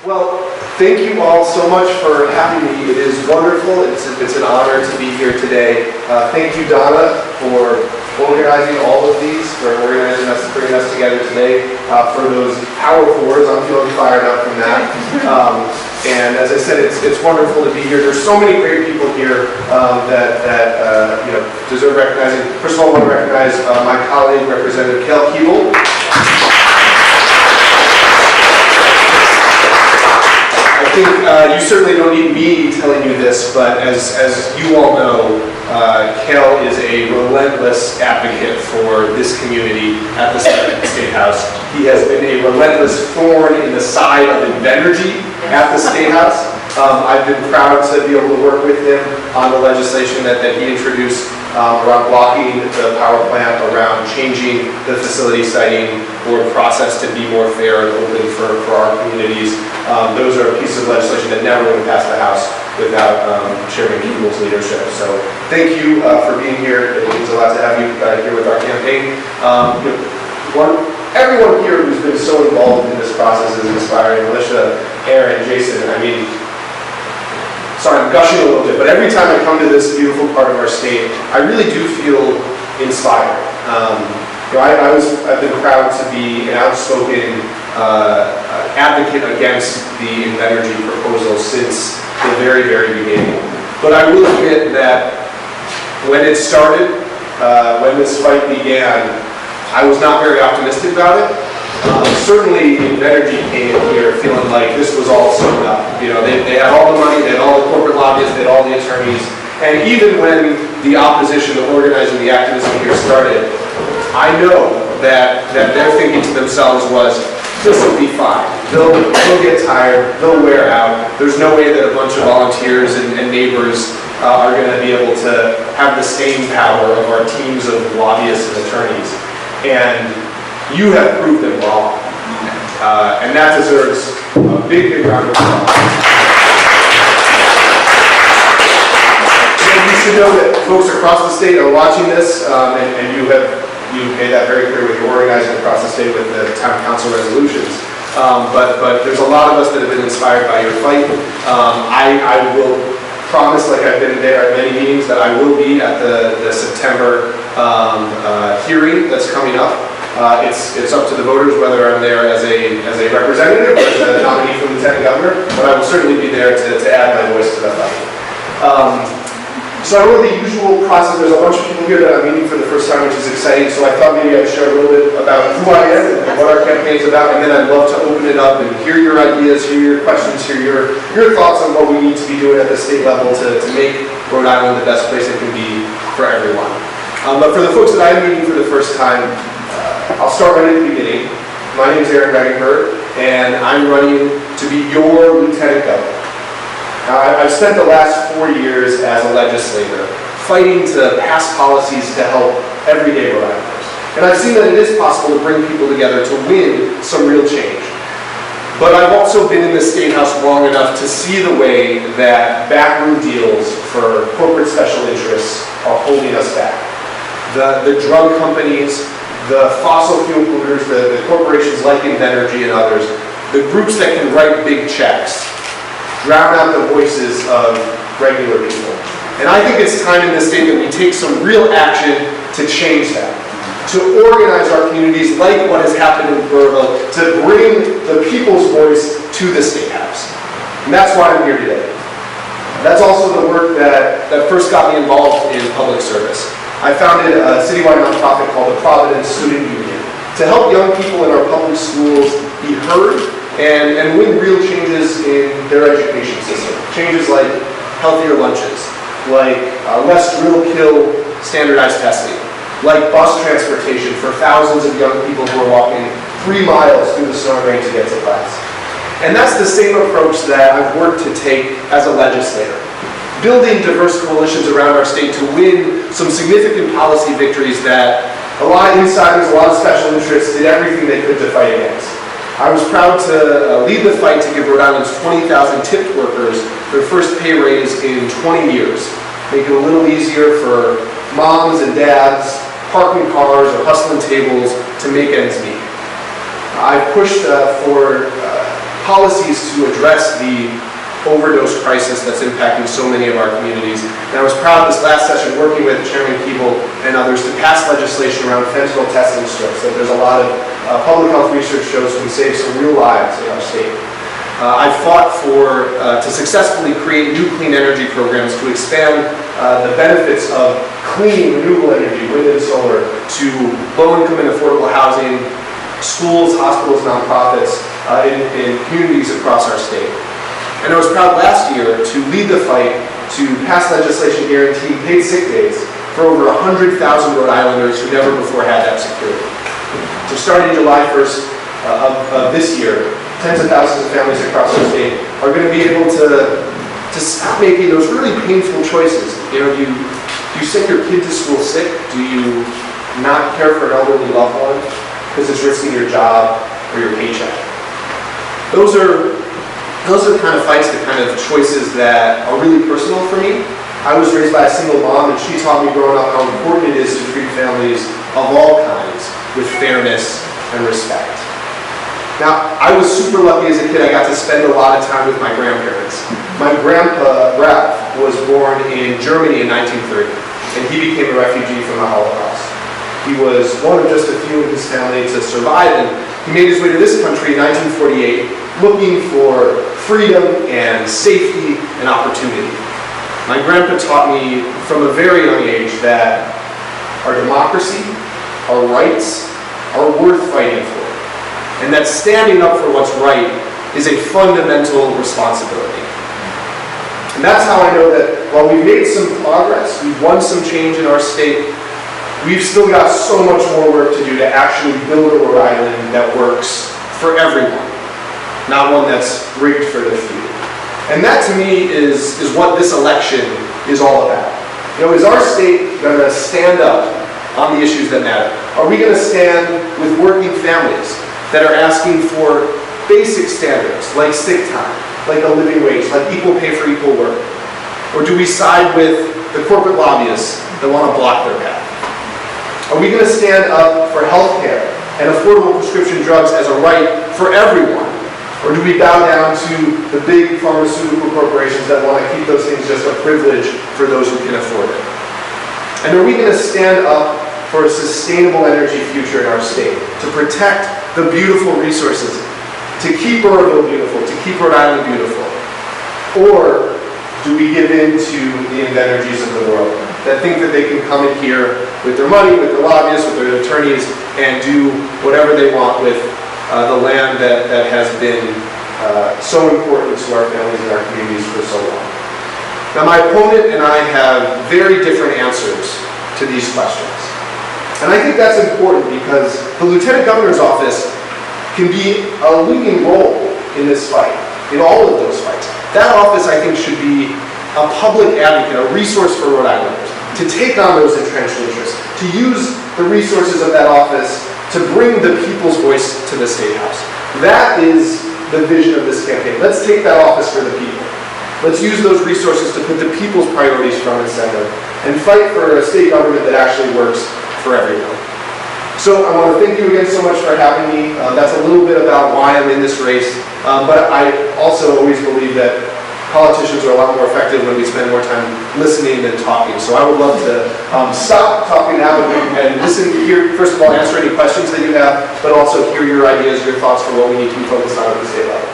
Well, thank you all so much for having me. It is wonderful. It's an honor to be here today. Thank you, Donna, for organizing all of these, for organizing us, bringing us together today, for those powerful words. I'm feeling fired up from that. And as I said, it's wonderful to be here. There's so many great people here that deserve recognizing. First of all, I want to recognize my colleague, Representative Kel Keeble. I think you certainly don't need me telling you this, but as you all know, Kel is a relentless advocate for this community at the State House. He has been a relentless thorn in the side of Invenergy at the State House. I've been proud to be able to work with him on the legislation that he introduced around blocking the power plant, around changing the facility siting board process to be more fair and open for our communities. Those are pieces of legislation that never would have passed the House without Chairman Keeble's leadership. So thank you for being here. It means a lot to have you here with our campaign. Everyone here who's been so involved in this process is inspiring. Alicia, Aaron, Jason, sorry, I'm gushing a little bit, but every time I come to this beautiful part of our state, I really do feel inspired. I've been proud to be an outspoken advocate against the Invenergy proposal since the very, very beginning. But I will admit that when it started, when this fight began, I was not very optimistic about it. Certainly, Invenergy came in here feeling like this was all sewn up. You know, they had all the money, they had all the corporate lobbyists, they had all the attorneys. And even when the opposition, the organizing, the activism here started, I know that their thinking to themselves was, this will be fine. They'll get tired, they'll wear out. There's no way that a bunch of volunteers and neighbors are going to be able to have the staying power of our teams of lobbyists and attorneys. And you have proved them wrong. And that deserves a big, big round of applause. And you should know that folks across the state are watching this, and you made that very clear with your organizing across the state with the town council resolutions. But there's a lot of us that have been inspired by your fight. I will promise, like I've been there at many meetings, that I will be at the September hearing that's coming up. It's up to the voters whether I'm there as a representative or as a nominee for lieutenant governor, but I will certainly be there to add my voice to that fight. So I know the usual process, there's a bunch of people here that I'm meeting for the first time, which is exciting, so I thought maybe I'd share a little bit about who I am and what our campaign is about, and then I'd love to open it up and hear your ideas, hear your questions, hear your thoughts on what we need to be doing at the state level to make Rhode Island the best place it can be for everyone. But for the folks that I'm meeting for the first time, I'll start right at the beginning. My name is Regunberg, and I'm running to be your lieutenant governor. Now, I've spent the last 4 years as a legislator fighting to pass policies to help everyday Rhode Islanders. And I've seen that it is possible to bring people together to win some real change. But I've also been in the State House long enough to see the way that backroom deals for corporate special interests are holding us back. The drug companies, the fossil fuel polluters, the corporations like Invenergy and others, the groups that can write big checks, drown out the voices of regular people. And I think it's time in this state that we take some real action to change that, to organize our communities like what has happened in Burrillville, to bring the people's voice to the State House. And that's why I'm here today. That's also the work that first got me involved in public service. I founded a citywide nonprofit called the Providence Student Union to help young people in our public schools be heard and win real changes in their education system. Changes like healthier lunches, like less drill-kill standardized testing, like bus transportation for thousands of young people who are walking 3 miles through the snow and rain to get to class. And that's the same approach that I've worked to take as a legislator, building diverse coalitions around our state to win some significant policy victories that a lot of insiders, a lot of special interests did everything they could to fight against. I was proud to lead the fight to give Rhode Island's 20,000 tipped workers their first pay raise in 20 years, make it a little easier for moms and dads parking cars or hustling tables to make ends meet. I've pushed for policies to address the overdose crisis that's impacting so many of our communities. And I was proud this last session, working with Chairman Keeble and others, to pass legislation around fentanyl testing strips that there's a lot of public health research shows can save some real lives in our state. I fought to successfully create new clean energy programs to expand the benefits of clean, renewable energy, wind and solar, to low-income and affordable housing, schools, hospitals, nonprofits in communities across our state. And I was proud last year to lead the fight to pass legislation guaranteeing paid sick days for over 100,000 Rhode Islanders who never before had that security. So starting July 1st of this year, tens of thousands of families across our state are going to be able to stop making those really painful choices. You know, do you send your kid to school sick? Do you not care for an elderly loved one because it's risking your job or your paycheck? Those are the kind of fights, the kind of choices that are really personal for me. I was raised by a single mom, and she taught me growing up how important it is to treat families of all kinds with fairness and respect. Now, I was super lucky as a kid. I got to spend a lot of time with my grandparents. My grandpa, Ralph, was born in Germany in 1930, and he became a refugee from the Holocaust. He was one of just a few in his family to survive, and he made his way to this country in 1948, looking for freedom and safety and opportunity. My grandpa taught me from a very young age that our democracy, our rights, are worth fighting for, and that standing up for what's right is a fundamental responsibility. And that's how I know that while we've made some progress, we've won some change in our state, we've still got so much more work to do to actually build a Rhode Island that works for everyone, not one that's rigged for the few. And that to me is what this election is all about. You know, is our state going to stand up on the issues that matter? Are we going to stand with working families that are asking for basic standards like sick time, like a living wage, like equal pay for equal work? Or do we side with the corporate lobbyists that want to block their path? Are we going to stand up for health care and affordable prescription drugs as a right for everyone? Or do we bow down to the big pharmaceutical corporations that want to keep those things just a privilege for those who can afford it? And are we going to stand up for a sustainable energy future in our state, to protect the beautiful resources, to keep Burrillville beautiful, to keep Rhode Island beautiful? Or do we give in to the invenergies of the world that think that they can come in here with their money, with their lobbyists, with their attorneys, and do whatever they want with the land that has been so important to our families and our communities for so long? Now, my opponent and I have very different answers to these questions. And I think that's important because the Lieutenant Governor's office can be a leading role in this fight, in all of those fights. That office, I think, should be a public advocate, a resource for Rhode Islanders, to take on those entrenched interests, to use the resources of that office to bring the people's voice to the State House. That is the vision of this campaign. Let's take that office for the people. Let's use those resources to put the people's priorities front and center and fight for a state government that actually works for everyone. So I want to thank you again so much for having me. That's a little bit about why I'm in this race, but I also always believe that politicians are a lot more effective when we spend more time listening than talking. So I would love to stop talking now and listen, hear, first of all, answer any questions that you have, but also hear your ideas, your thoughts for what we need to be focused on at the state level.